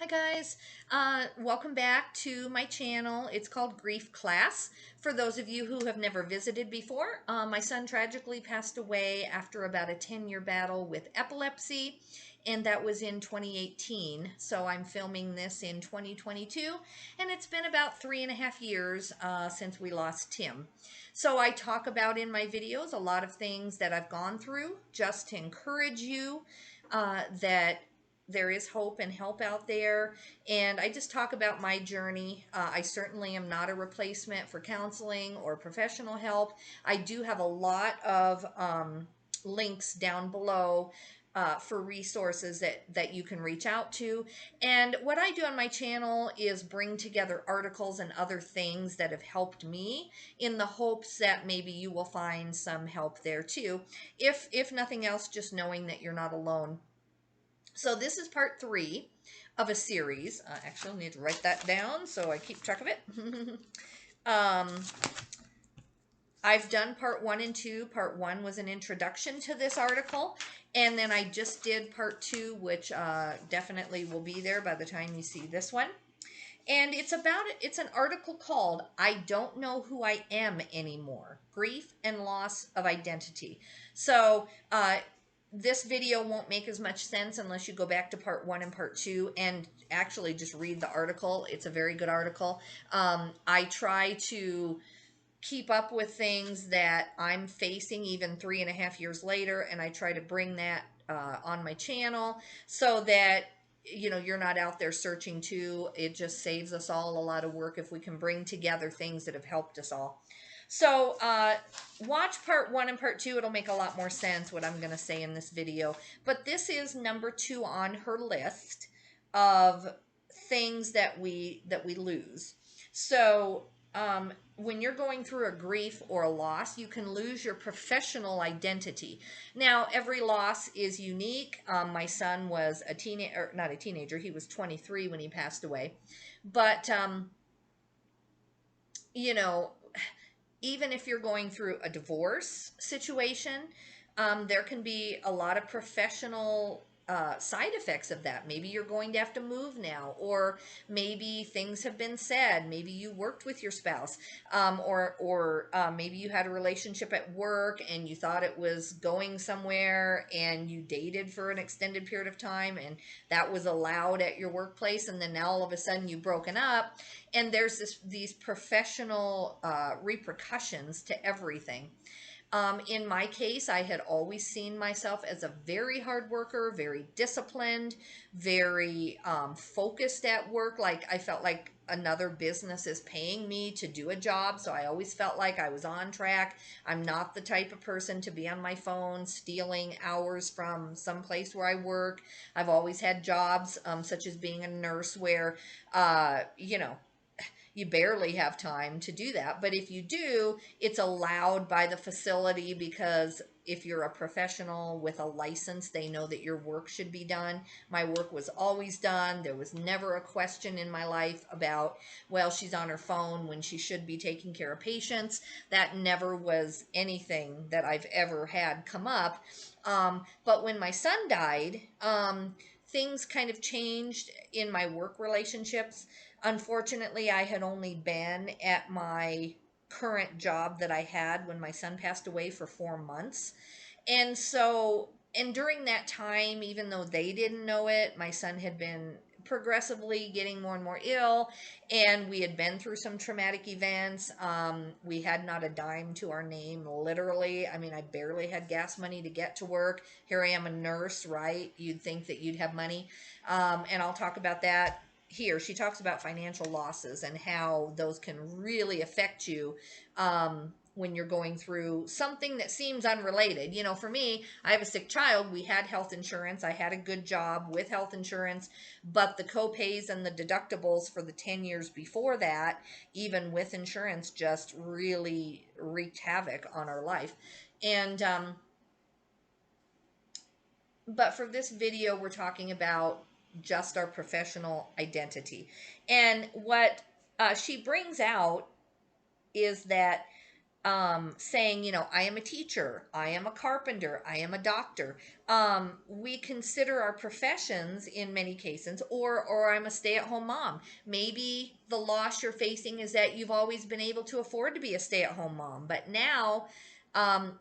Hi guys, welcome back to my channel. It's called Griefclass. For those of you who have never visited before, my son tragically passed away after about a 10-year battle with epilepsy, and that was in 2018. So I'm filming this in 2022, and it's been about 3.5 years since we lost Tim. So I talk about in my videos a lot of things that I've gone through just to encourage you that there is hope and help out there. And I just talk about my journey. I certainly am not a replacement for counseling or professional help. I do have a lot of links down below for resources that you can reach out to. And what I do on my channel is bring together articles and other things that have helped me in the hopes that maybe you will find some help there too. If nothing else, just knowing that you're not alone. So this is part 3 of a series. Actually, I need to write that down so I keep track of it. um, I've done part 1 and 2. Part 1 was an introduction to this article. And then I just did part 2, which definitely will be there by the time you see this one. And it's an article called I Don't Know Who I Am Anymore, Grief and Loss of Identity. So this video won't make as much sense unless you go back to part 1 and part 2 and actually just read the article. It's a very good article. I try to keep up with things that I'm facing even 3.5 years later, and I try to bring that on my channel so that you're not out there searching too. It just saves us all a lot of work if we can bring together things that have helped us all. So watch part 1 and part 2. It'll make a lot more sense what I'm going to say in this video. But this is number 2 on her list of things that we lose. So when you're going through a grief or a loss, you can lose your professional identity. Now, every loss is unique. My son was a teenager, not a teenager. He was 23 when he passed away. But you know, even if you're going through a divorce situation, there can be a lot of professional side effects of that. Maybe you're going to have to move now, or maybe things have been said. Maybe you worked with your spouse, or maybe you had a relationship at work and you thought it was going somewhere, and you dated for an extended period of time, and that was allowed at your workplace, and then now all of a sudden you've broken up, and there's these professional repercussions to everything. In my case, I had always seen myself as a very hard worker, very disciplined, very focused at work. Like I felt like another business is paying me to do a job, so I always felt like I was on track. I'm not the type of person to be on my phone stealing hours from some place where I work. I've always had jobs, such as being a nurse, where you barely have time to do that. But if you do, it's allowed by the facility, because if you're a professional with a license, they know that your work should be done. My work was always done. There was never a question in my life about, well, she's on her phone when she should be taking care of patients. That never was anything that I've ever had come up. But when my son died, things kind of changed in my work relationships. Unfortunately, I had only been at my current job that I had when my son passed away for 4 months. And during that time, even though they didn't know it, my son had been progressively getting more and more ill, and we had been through some traumatic events. We had not a dime to our name, literally. I mean, I barely had gas money to get to work. Here I am, a nurse, right? You'd think that you'd have money. And I'll talk about that here. She talks about financial losses and how those can really affect you when you're going through something that seems unrelated. For me, I have a sick child. We had health insurance. I had a good job with health insurance, but the co-pays and the deductibles for the 10 years before that, even with insurance, just really wreaked havoc on our life. And but for this video, we're talking about just our professional identity. And what she brings out is that saying, I am a teacher, I am a carpenter, I am a doctor. We consider our professions in many cases, or I'm a stay-at-home mom. Maybe the loss you're facing is that you've always been able to afford to be a stay-at-home mom, but now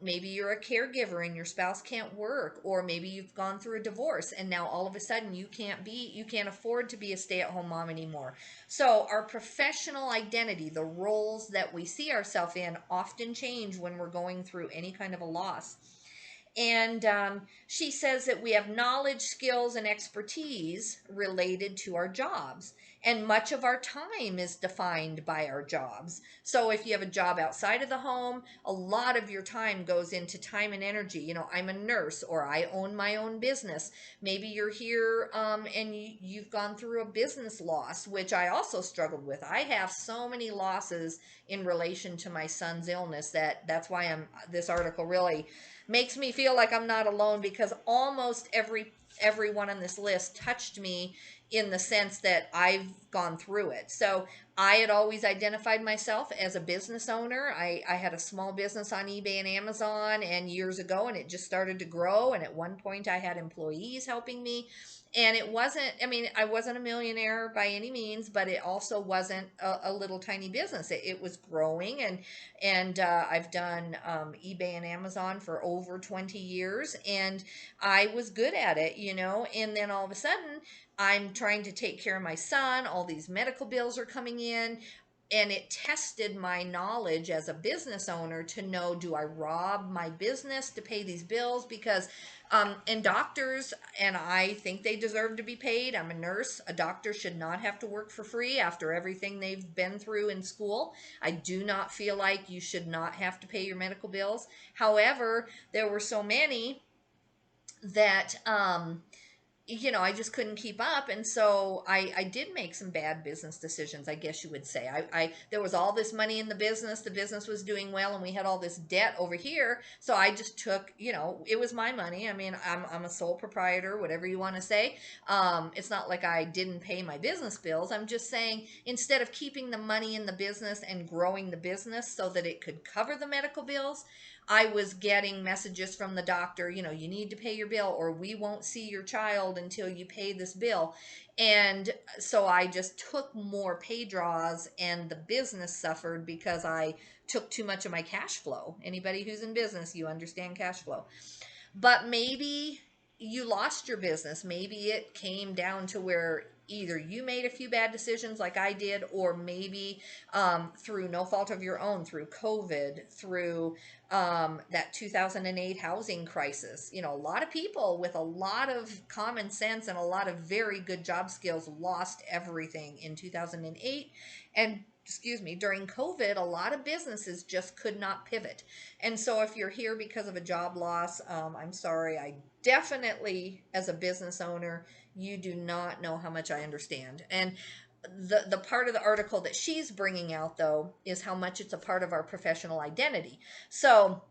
maybe you're a caregiver and your spouse can't work, or maybe you've gone through a divorce and now all of a sudden you can't afford to be a stay-at-home mom anymore. So our professional identity, the roles that we see ourselves in, often change when we're going through any kind of a loss. And she says that we have knowledge, skills, and expertise related to our jobs. And much of our time is defined by our jobs. So if you have a job outside of the home, a lot of your time goes into time and energy. I'm a nurse, or I own my own business. Maybe you're here and you've gone through a business loss, which I also struggled with. I have so many losses in relation to my son's illness that's why this article really makes me feel like I'm not alone, because almost everyone on this list touched me in the sense that I've gone through it. So I had always identified myself as a business owner. I had a small business on eBay and Amazon and years ago, and it just started to grow. And at one point I had employees helping me. And it wasn't, I wasn't a millionaire by any means, but it also wasn't a little tiny business. It was growing, and I've done eBay and Amazon for over 20 years, and I was good at it, and then all of a sudden I'm trying to take care of my son. All these medical bills are coming in, and it tested my knowledge as a business owner to know, do I rob my business to pay these bills? Because and doctors, and I think they deserve to be paid. I'm a nurse. A doctor should not have to work for free after everything they've been through in school. I do not feel like you should not have to pay your medical bills. However, there were so many that I just couldn't keep up. And so I did make some bad business decisions, I guess you would say. There was all this money in the business was doing well, and we had all this debt over here. So I just took, it was my money. I'm a sole proprietor, whatever you want to say. It's not like I didn't pay my business bills. I'm just saying, instead of keeping the money in the business and growing the business so that it could cover the medical bills, I was getting messages from the doctor, you need to pay your bill, or we won't see your child until you pay this bill. And so I just took more pay draws, and the business suffered because I took too much of my cash flow. Anybody who's in business, you understand cash flow. But maybe you lost your business. Maybe it came down to where either you made a few bad decisions like I did, or maybe through no fault of your own, through COVID, through that 2008 housing crisis. A lot of people with a lot of common sense and a lot of very good job skills lost everything in 2008. And excuse me, during COVID, a lot of businesses just could not pivot. And so if you're here because of a job loss, I'm sorry. I definitely, as a business owner, you do not know how much I understand. And the part of the article that she's bringing out, though, is how much it's a part of our professional identity. So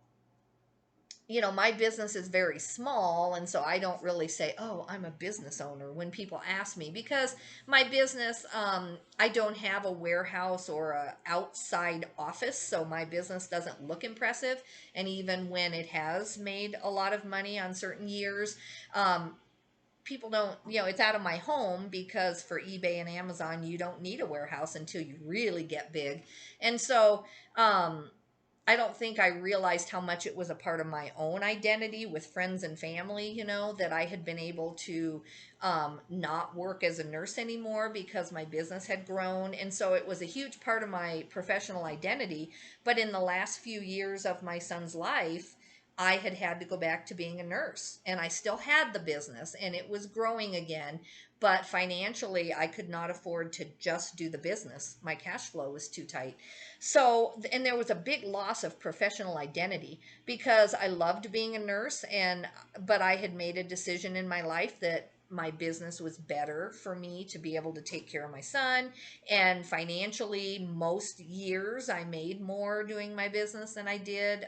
my business is very small, and so I don't really say, oh, I'm a business owner when people ask me, because my business, I don't have a warehouse or a outside office, so my business doesn't look impressive. And even when it has made a lot of money on certain years, people don't, it's out of my home, because for eBay and Amazon, you don't need a warehouse until you really get big. And so, I don't think I realized how much it was a part of my own identity with friends and family, that I had been able to not work as a nurse anymore because my business had grown. And so it was a huge part of my professional identity. But in the last few years of my son's life, I had to go back to being a nurse, and I still had the business and it was growing again. But financially, I could not afford to just do the business. My cash flow was too tight. So, and there was a big loss of professional identity, because I loved being a nurse, but I had made a decision in my life that my business was better for me to be able to take care of my son. And financially, most years I made more doing my business than I did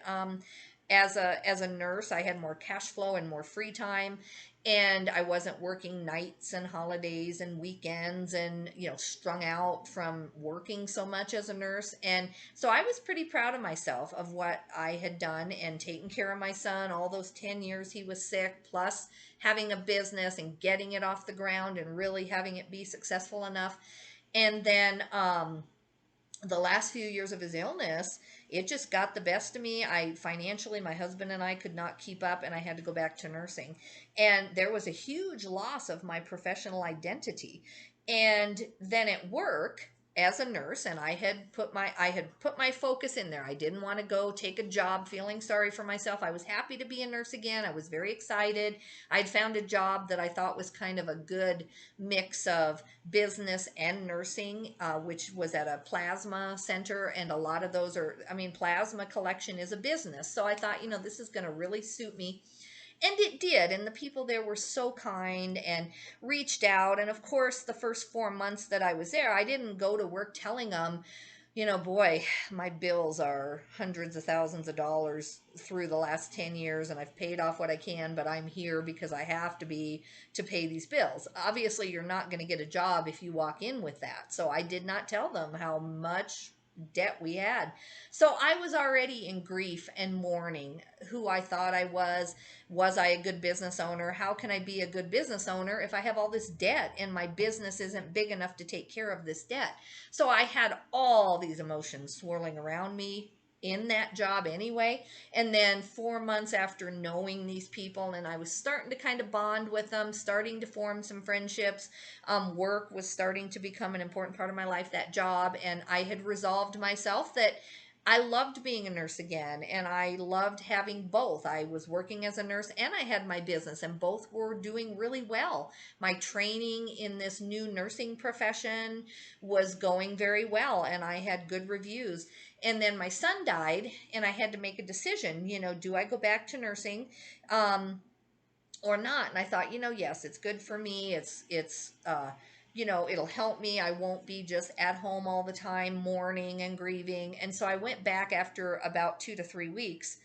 as a nurse, I had more cash flow and more free time, and I wasn't working nights and holidays and weekends and strung out from working so much as a nurse. And so I was pretty proud of myself of what I had done and taking care of my son all those 10 years he was sick, plus having a business and getting it off the ground and really having it be successful enough. And then the last few years of his illness, it just got the best of me. I financially, my husband and I could not keep up, and I had to go back to nursing. And there was a huge loss of my professional identity. And then at work, as a nurse, and I had put my focus in there. I didn't want to go take a job feeling sorry for myself. I was happy to be a nurse again. I was very excited. I'd found a job that I thought was kind of a good mix of business and nursing, which was at a plasma center. And a lot of those plasma collection is a business. So I thought, this is going to really suit me. And it did. And the people there were so kind and reached out. And of course, the first 4 months that I was there, I didn't go to work telling them, boy, my bills are hundreds of thousands of dollars through the last 10 years, and I've paid off what I can, but I'm here because I have to be to pay these bills. Obviously, you're not going to get a job if you walk in with that. So I did not tell them how much debt we had. So I was already in grief and mourning who I thought I was. Was I a good business owner? How can I be a good business owner if I have all this debt and my business isn't big enough to take care of this debt? So I had all these emotions swirling around me in that job anyway. And then 4 months after knowing these people, and I was starting to kind of bond with them, starting to form some friendships, work was starting to become an important part of my life, that job. And I had resolved myself that I loved being a nurse again, and I loved having both. I was working as a nurse and I had my business, and both were doing really well. My training in this new nursing profession was going very well, and I had good reviews. And then my son died, and I had to make a decision. Do I go back to nursing? Or not? And I thought, yes, it's good for me. It'll help me. I won't be just at home all the time mourning and grieving. And so I went back after about 2 to 3 weeks,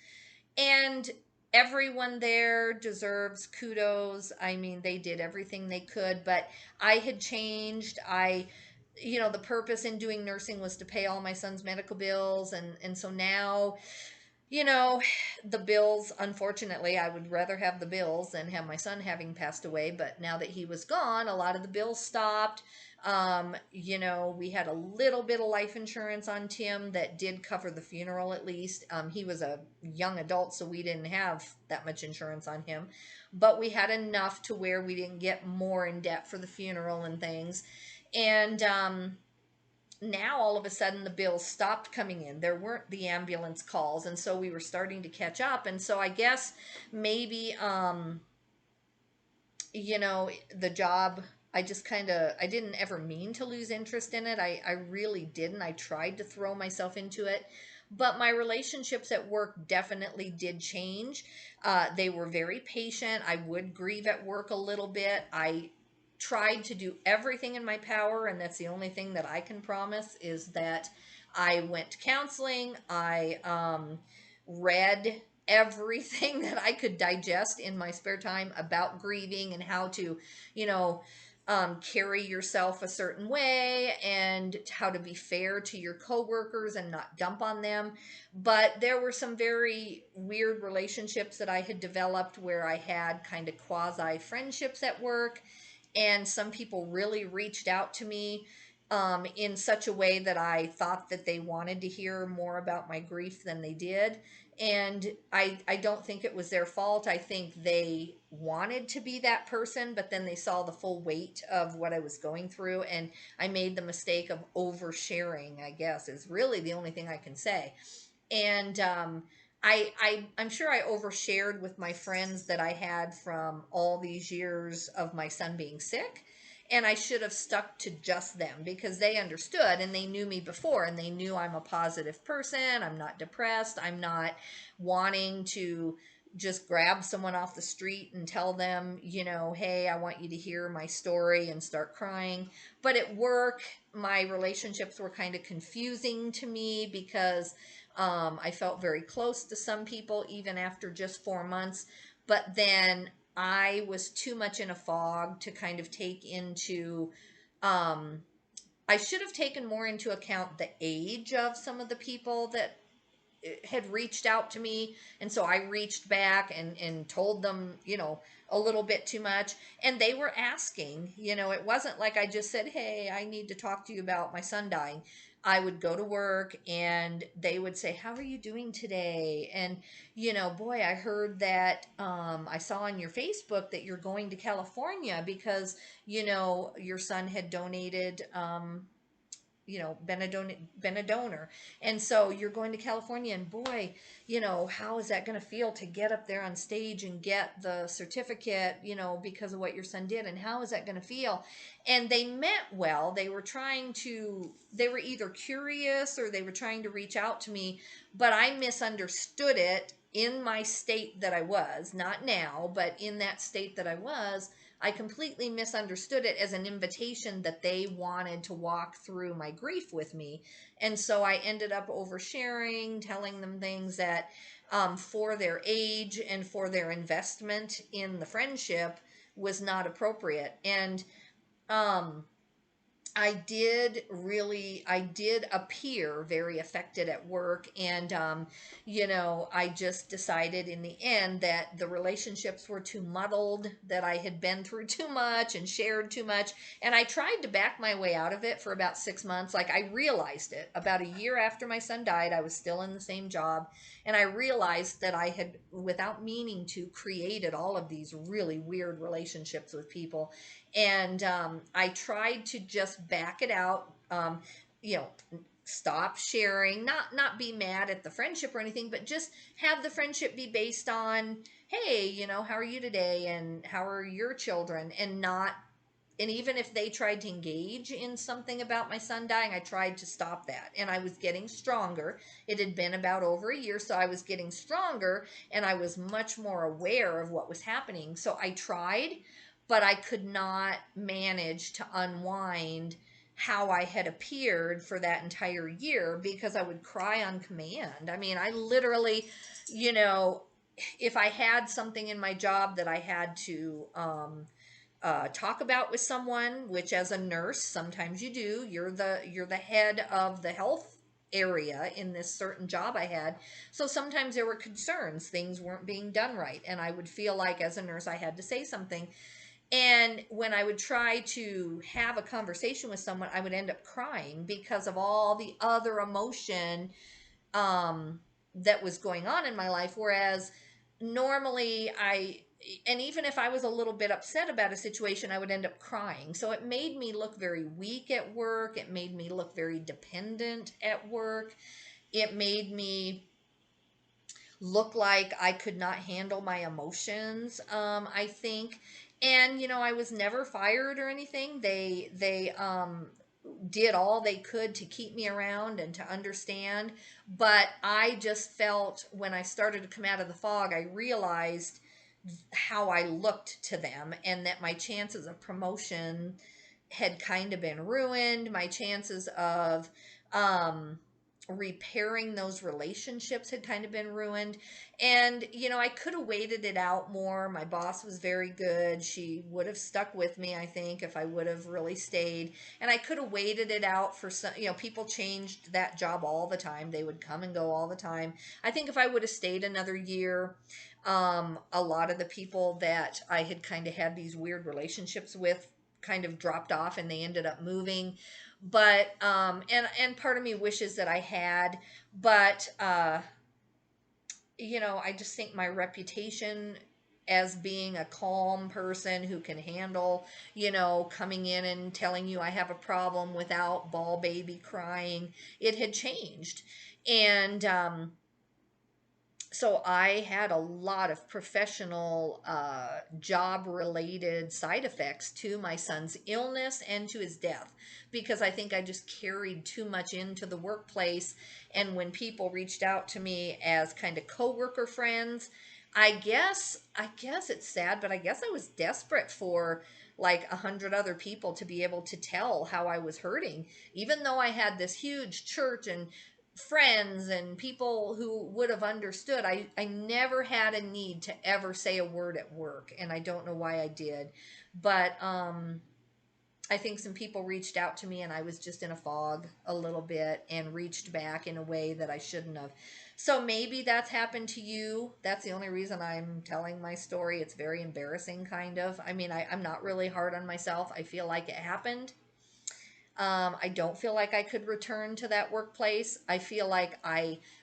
and everyone there deserves kudos. I mean, they did everything they could, but I had changed. The purpose in doing nursing was to pay all my son's medical bills. And so now, you know, the bills, unfortunately, I would rather have the bills than have my son having passed away. But now that he was gone, a lot of the bills stopped. We had a little bit of life insurance on Tim that did cover the funeral at least. He was a young adult, so we didn't have that much insurance on him. But we had enough to where we didn't get more in debt for the funeral and things. And now all of a sudden the bills stopped coming in. There weren't the ambulance calls, and so we were starting to catch up. And so I guess maybe the job, I didn't ever mean to lose interest in it. I really didn't. I tried to throw myself into it, but my relationships at work definitely did change. They were very patient. I would grieve at work a little bit. I tried to do everything in my power, and that's the only thing that I can promise, is that I went to counseling. I read everything that I could digest in my spare time about grieving and how to, you know, carry yourself a certain way, and how to be fair to your coworkers and not dump on them. But there were some very weird relationships that I had developed where I had kind of quasi friendships at work, and some people really reached out to me in such a way that I thought that they wanted to hear more about my grief than they did. And I don't think it was their fault. I think they wanted to be that person, but then they saw the full weight of what I was going through, and I made the mistake of oversharing, I guess, is really the only thing I can say. And I'm sure I overshared with my friends that I had from all these years of my son being sick. And I should have stuck to just them, because they understood and they knew me before, and they knew I'm a positive person. I'm not depressed. I'm not wanting to just grab someone off the street and tell them, hey, I want you to hear my story and start crying. But at work, my relationships were kind of confusing to me, because I felt very close to some people even after just 4 months, but then I was too much in a fog to kind of take into, um, I should have taken more into account the age of some of the people that had reached out to me, and so I reached back and told them, a little bit too much, and they were asking. It wasn't like I just said, hey, I need to talk to you about my son dying. I would go to work and they would say, how are you doing today? And boy, I heard that, I saw on your Facebook that you're going to California because your son had donated, been a donor. And so you're going to California, and boy, how is that going to feel to get up there on stage and get the certificate, because of what your son did, and how is that going to feel? And they meant well. They were either curious or they were trying to reach out to me, but I misunderstood it in my state that I was, not now, but in that state that I was. I completely misunderstood it as an invitation that they wanted to walk through my grief with me. And so I ended up oversharing, telling them things that, for their age and for their investment in the friendship, was not appropriate. And um, I did appear very affected at work. And, I just decided in the end that the relationships were too muddled, that I had been through too much and shared too much. And I tried to back my way out of it for about 6 months. Like, I realized it about a year after my son died. I was still in the same job. And I realized that I had, without meaning to, created all of these really weird relationships with people. And I tried to just back it out, you know, stop sharing, not be mad at the friendship or anything, but just have the friendship be based on, hey, how are you today, and how are your children, and not. And even if they tried to engage in something about my son dying, I tried to stop that. And I was getting stronger. It had been about over a year, so I was getting stronger, and I was much more aware of what was happening. So I tried, but I could not manage to unwind how I had appeared for that entire year, because I would cry on command. I mean, I literally, you know, if I had something in my job that I had to, talk about with someone, which as a nurse sometimes you do. You're the head of the health area in this certain job I had. So sometimes there were concerns, things weren't being done right, and I would feel like as a nurse I had to say something. And when I would try to have a conversation with someone, I would end up crying because of all the other emotion, um, that was going on in my life. Whereas normally and even if I was a little bit upset about a situation, I would end up crying. So it made me look very weak at work. It made me look very dependent at work. It made me look like I could not handle my emotions, I think. And I was never fired or anything. They did all they could to keep me around and to understand. But I just felt, when I started to come out of the fog, I realized how I looked to them, and that my chances of promotion had kind of been ruined. My chances of, um, repairing those relationships had kind of been ruined. And, I could have waited it out more. My boss was very good. She would have stuck with me, I think, if I would have really stayed. And I could have waited it out for some, people changed that job all the time. They would come and go all the time. I think if I would have stayed another year, a lot of the people that I had kind of had these weird relationships with kind of dropped off, and they ended up moving. But and part of me wishes that I had. But I just think my reputation as being a calm person who can handle, coming in and telling you I have a problem without ball baby crying, it had changed. And so I had a lot of professional, job related side effects to my son's illness and to his death, because I think I just carried too much into the workplace. And when people reached out to me as kind of coworker friends, I guess it's sad, but I guess I was desperate for like 100 other people to be able to tell how I was hurting, even though I had this huge church and friends and people who would have understood. I never had a need to ever say a word at work, and I don't know why I did. But I think some people reached out to me and I was just in a fog a little bit and reached back in a way that I shouldn't have. So maybe that's happened to you. That's the only reason I'm telling my story. It's very embarrassing, kind of. I mean, I'm not really hard on myself. I feel like it happened. I don't feel like I could return to that workplace. I feel like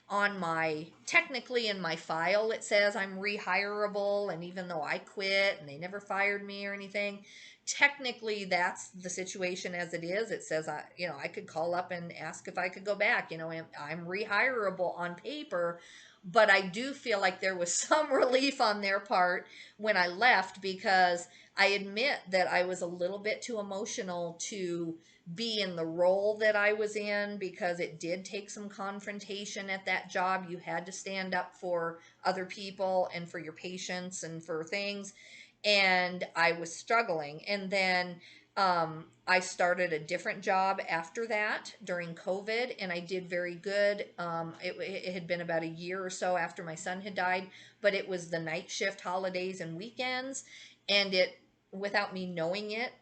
on my, technically in my file, it says I'm rehirable. And even though I quit and they never fired me or anything, technically that's the situation as it is. It says, I could call up and ask if I could go back. I'm rehirable on paper. But I do feel like there was some relief on their part when I left, because I admit that I was a little bit too emotional to be in the role that I was in, because it did take some confrontation at that job. You had to stand up for other people and for your patients and for things. And I was struggling. And then I started a different job after that during COVID, and I did very good. It had been about a year or so after my son had died, but it was the night shift, holidays, and weekends. And without me knowing it,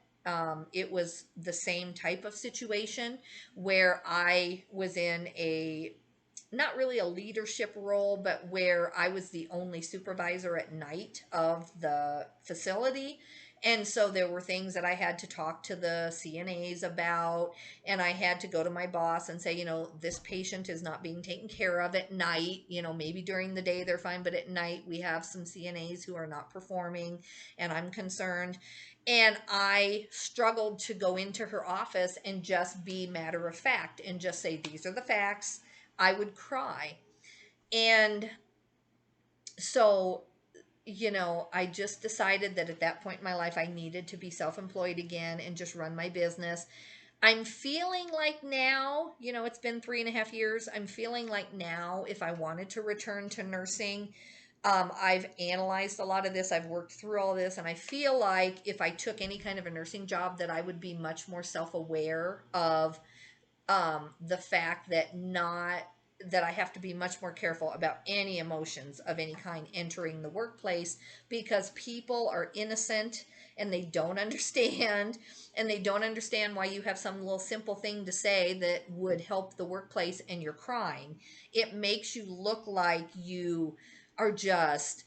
it was the same type of situation where I was in a, not really a leadership role, but where I was the only supervisor at night of the facility. And so there were things that I had to talk to the CNAs about, and I had to go to my boss and say, this patient is not being taken care of at night. Maybe during the day they're fine, but at night we have some CNAs who are not performing, and I'm concerned. And I struggled to go into her office and just be matter of fact and just say, these are the facts. I would cry. And so, I just decided that at that point in my life, I needed to be self employed again and just run my business. I'm feeling like now, it's been 3.5 years. I'm feeling like now, if I wanted to return to nursing, I've analyzed a lot of this. I've worked through all this, and I feel like if I took any kind of a nursing job, that I would be much more self aware of the fact that I have to be much more careful about any emotions of any kind entering the workplace, because people are innocent and they don't understand, and they don't understand why you have some little simple thing to say that would help the workplace and you're crying. It makes you look like you are just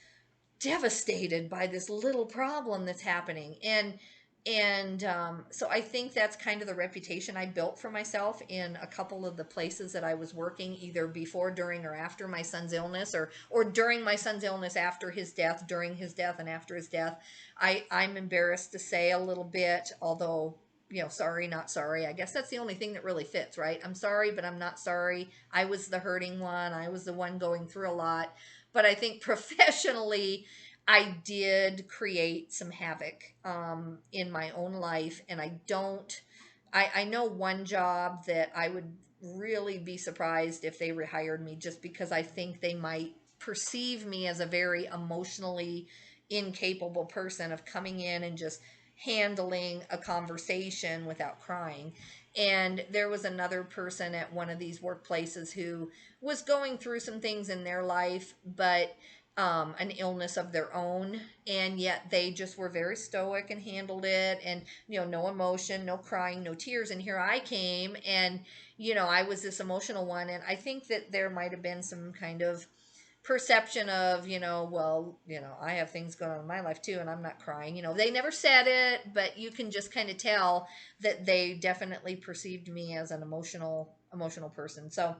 devastated by this little problem that's happening. So I think that's kind of the reputation I built for myself in a couple of the places that I was working, either before, during, or after my son's illness, or during my son's illness, after his death, during his death, and after his death. I'm embarrassed to say a little bit, although, sorry, not sorry. I guess that's the only thing that really fits, right? I'm sorry, but I'm not sorry. I was the hurting one. I was the one going through a lot. But I think professionally, I did create some havoc in my own life. And I know one job that I would really be surprised if they rehired me, just because I think they might perceive me as a very emotionally incapable person of coming in and just handling a conversation without crying. And there was another person at one of these workplaces who was going through some things in their life, but an illness of their own, and yet they just were very stoic and handled it, and no emotion, no crying, no tears. And here I came, and I was this emotional one, and I think that there might have been some kind of perception of, well, I have things going on in my life too, and I'm not crying. They never said it, but you can just kind of tell that they definitely perceived me as an emotional person. So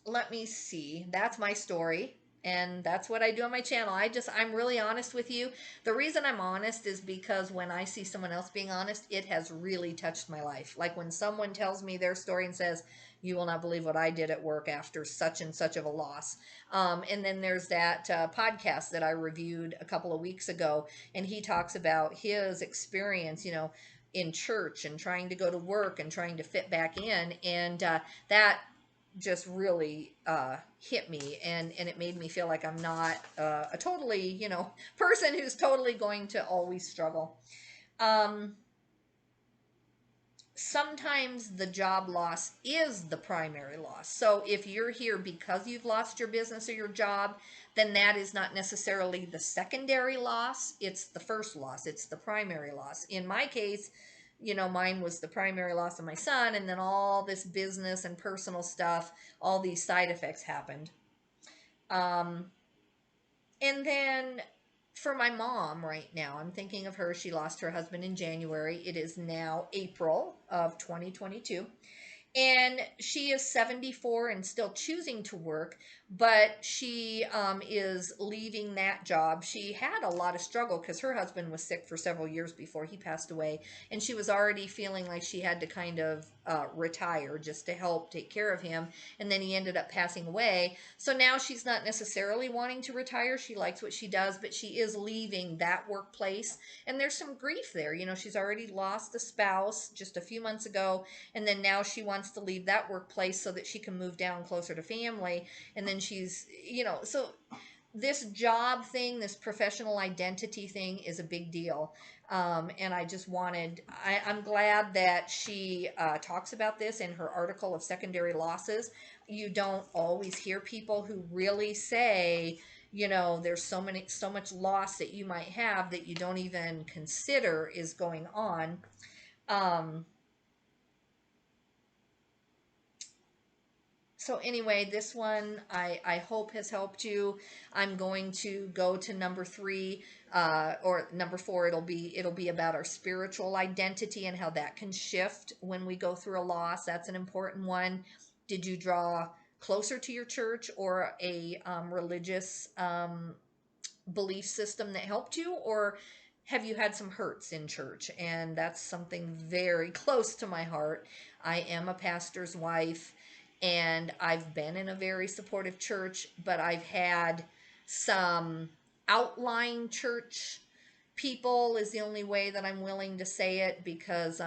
let me see. That's my story. And that's what I do on my channel. I'm really honest with you. The reason I'm honest is because when I see someone else being honest, it has really touched my life. Like when someone tells me their story and says, you will not believe what I did at work after such and such of a loss. And then there's that podcast that I reviewed a couple of weeks ago, and he talks about his experience, in church and trying to go to work and trying to fit back in. And that just really hit me, and it made me feel like I'm not a totally, person who's totally going to always struggle. sometimes the job loss is the primary loss. So if you're here because you've lost your business or your job, then that is not necessarily the secondary loss. It's the first loss. It's the primary loss. In my case, mine was the primary loss of my son, and then all this business and personal stuff, all these side effects happened. Um, and then for my mom right now, I'm thinking of her. She lost her husband in January. It is now April of 2022. And she is 74 and still choosing to work, but she is leaving that job. She had a lot of struggle because her husband was sick for several years before he passed away, and she was already feeling like she had to kind of retire just to help take care of him. And then he ended up passing away. So now she's not necessarily wanting to retire. She likes what she does, but she is leaving that workplace. And there's some grief there. She's already lost a spouse just a few months ago, and then now she wants to leave that workplace so that she can move down closer to family. And then she's, so this job thing, this professional identity thing is a big deal. And I just I'm glad that she talks about this in her article of secondary losses. You don't always hear people who really say, there's so much loss that you might have that you don't even consider is going on. So anyway, this one I hope has helped you. I'm going to go to number 3 or number 4. It'll be about our spiritual identity and how that can shift when we go through a loss. That's an important one. Did you draw closer to your church or a religious belief system that helped you, or have you had some hurts in church? And that's something very close to my heart. I am a pastor's wife, and I've been in a very supportive church, but I've had some outlying church people, is the only way that I'm willing to say it, because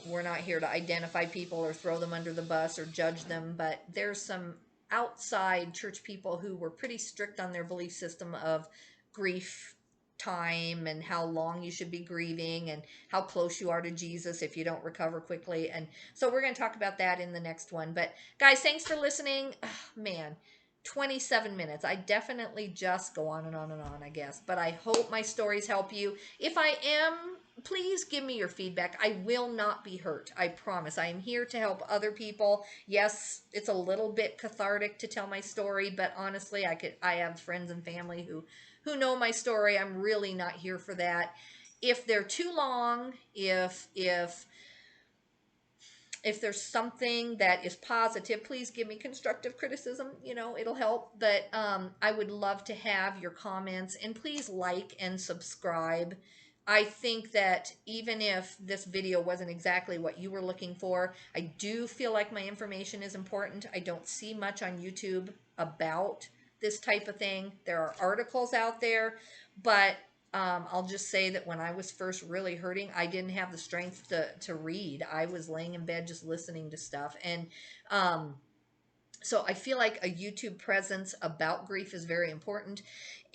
we're not here to identify people or throw them under the bus or judge them, but there's some outside church people who were pretty strict on their belief system of grief time and how long you should be grieving and how close you are to Jesus if you don't recover quickly. And so we're going to talk about that in the next one. But guys, thanks for listening. Oh, man, 27 minutes. I definitely just go on and on and on, I guess. But I hope my stories help you. If I am, please give me your feedback. I will not be hurt. I promise. I am here to help other people. Yes, it's a little bit cathartic to tell my story, but honestly, I have friends and family who know my story. I'm really not here for that. If they're too long, if there's something that is positive, please give me constructive criticism. It'll help. But I would love to have your comments, and please like and subscribe. I think that even if this video wasn't exactly what you were looking for, I do feel like my information is important. I don't see much on YouTube about this type of thing. There are articles out there, but I'll just say that when I was first really hurting, I didn't have the strength to read. I was laying in bed just listening to stuff. And so I feel like a YouTube presence about grief is very important.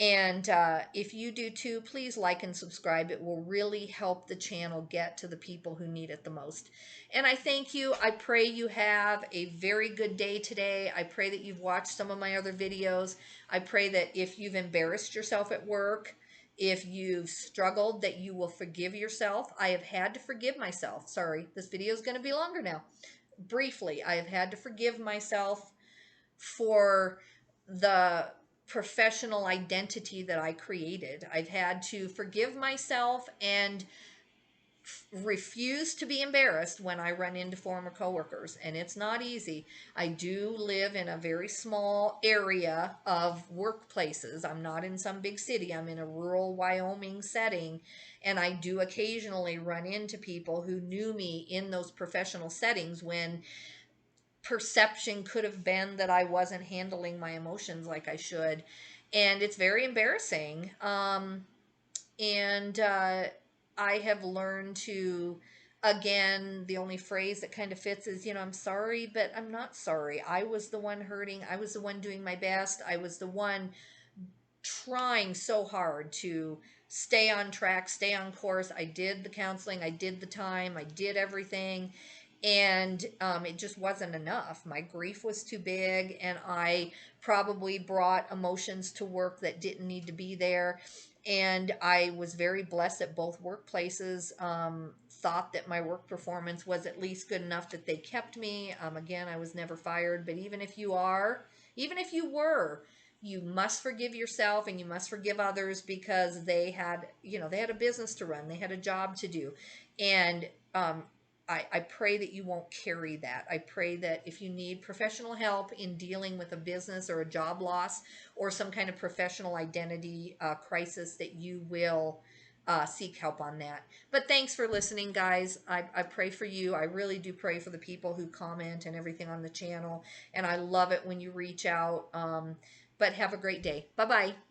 And if you do too, please like and subscribe. It will really help the channel get to the people who need it the most. And I thank you. I pray you have a very good day today. I pray that you've watched some of my other videos. I pray that if you've embarrassed yourself at work, if you've struggled, that you will forgive yourself. I have had to forgive myself. Sorry, this video is going to be longer now. Briefly, I have had to forgive myself for the professional identity that I created. I've had to forgive myself and refuse to be embarrassed when I run into former coworkers, and it's not easy. I do live in a very small area of workplaces. I'm not in some big city. I'm in a rural Wyoming setting, and I do occasionally run into people who knew me in those professional settings when perception could have been that I wasn't handling my emotions like I should, and it's very embarrassing. And I have learned to, again, the only phrase that kind of fits is, I'm sorry, but I'm not sorry. I was the one hurting. I was the one doing my best. I was the one trying so hard to stay on track, stay on course. I did the counseling, I did the time, I did everything, and it just wasn't enough. My grief was too big, and I probably brought emotions to work that didn't need to be there. And I was very blessed that both workplaces thought that my work performance was at least good enough that they kept me. Again, I was never fired, but even if you are, even if you were, you must forgive yourself and you must forgive others, because they had, they had a business to run, they had a job to do. And I pray that you won't carry that. I pray that if you need professional help in dealing with a business or a job loss or some kind of professional identity crisis, that you will seek help on that. But thanks for listening, guys. I pray for you. I really do pray for the people who comment and everything on the channel. And I love it when you reach out. But have a great day. Bye bye.